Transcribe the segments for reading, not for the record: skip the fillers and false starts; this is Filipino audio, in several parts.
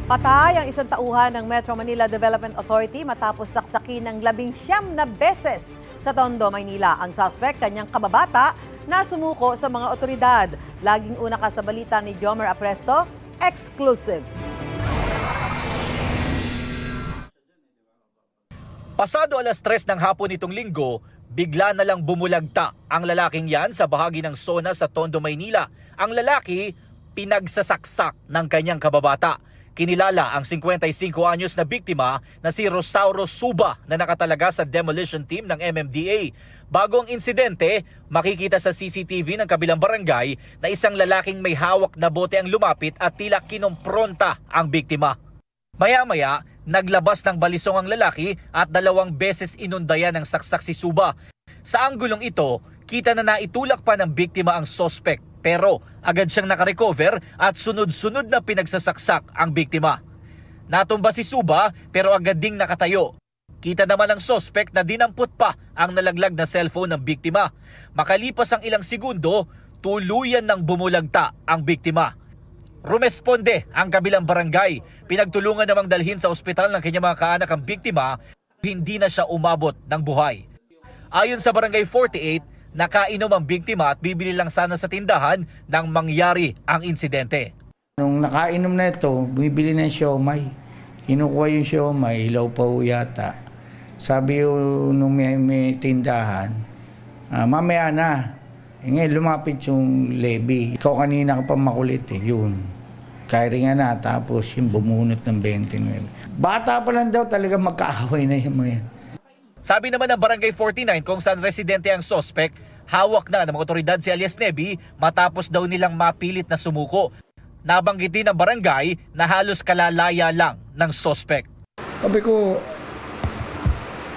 Patay ang isang tauhan ng Metro Manila Development Authority matapos saksakin ng 19 na beses sa Tondo, Maynila. Ang suspect, kanyang kababata na sumuko sa mga otoridad. Laging una ka sa balita ni Jomer Apresto, exclusive. Pasado alas 3 ng hapon nitong linggo, bigla na lang bumulagta ang lalaking yan sa bahagi ng SONA sa Tondo, Maynila. Ang lalaki, pinagsasaksak ng kanyang kababata. Kinilala ang 55 anyos na biktima na si Rosauro Suba na nakatalaga sa demolition team ng MMDA. Bago ang insidente, makikita sa CCTV ng kabilang barangay na isang lalaking may hawak na bote ang lumapit at tila kinompronta ang biktima. Maya-maya, naglabas ng balisong ang lalaki at 2 beses inundayan ng saksak si Suba. Sa anggulong ito, kita na naitulak pa ng biktima ang suspect. Pero agad siyang nakarecover at sunod-sunod na pinagsasaksak ang biktima. Natumba si Suba pero agad ding nakatayo. Kita naman ang suspect na dinampot pa ang nalaglag na cellphone ng biktima. Makalipas ang ilang segundo, tuluyan ng bumulagta ang biktima. Rumesponde ang kabilang barangay. Pinagtulungan namang dalhin sa ospital ng kanyang mga kaanak ang biktima. Hindi na siya umabot ng buhay. Ayon sa Barangay 48, nakainom ang biktima at bibili lang sana sa tindahan nang mangyari ang insidente. Nung nakainom na ito, bumibili ng siomay. Kinukuha yung siomay, ilaw pa ho yata. Sabi nung may tindahan, mamaya na. Ngayon lumapit yung levy. Ikaw kanina ka pa makulit yun. Kaya nga na, tapos yung bumunot ng 29. Bata pa lang daw talaga magkaaway na yung mga yan. Sabi naman ng Barangay 49 kung saan residente ang suspect, hawak na ng mga otoridad si alias Neby matapos daw nilang mapilit na sumuko. Nabanggit din ng barangay na halos kalalaya lang ng suspect. Sabi ko,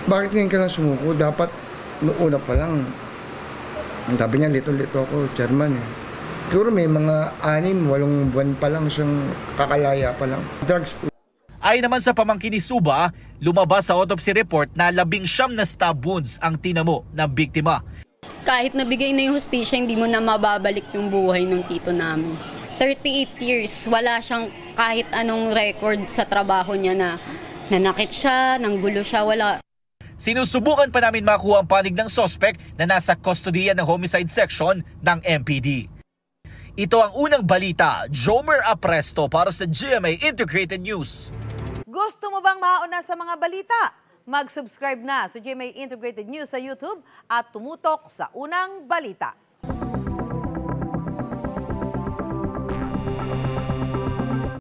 bakit ngayon ka lang sumuko? Dapat noong una pa lang. Ang sabi niya, lito-lito ako, chairman. Siguro may mga 6-8 buwan pa lang siyang kakalaya pa lang. Drugs. Ayon naman sa pamangkin ni Suba, lumabas sa autopsy report na 19 na stab wounds ang tinamo ng biktima. Kahit nabigay na yung hustisya, hindi mo na mababalik yung buhay ng tito namin. 38 years, wala siyang kahit anong record sa trabaho niya na nanakit siya, nanggulo siya, wala. Sinusubukan pa namin makuha ang panig ng suspect na nasa kustodiya ng homicide section ng MPD. Ito ang unang balita, Jomer Apresto para sa GMA Integrated News. Gusto mo bang mauna sa mga balita? Mag-subscribe na sa GMA Integrated News sa YouTube at tumutok sa unang balita.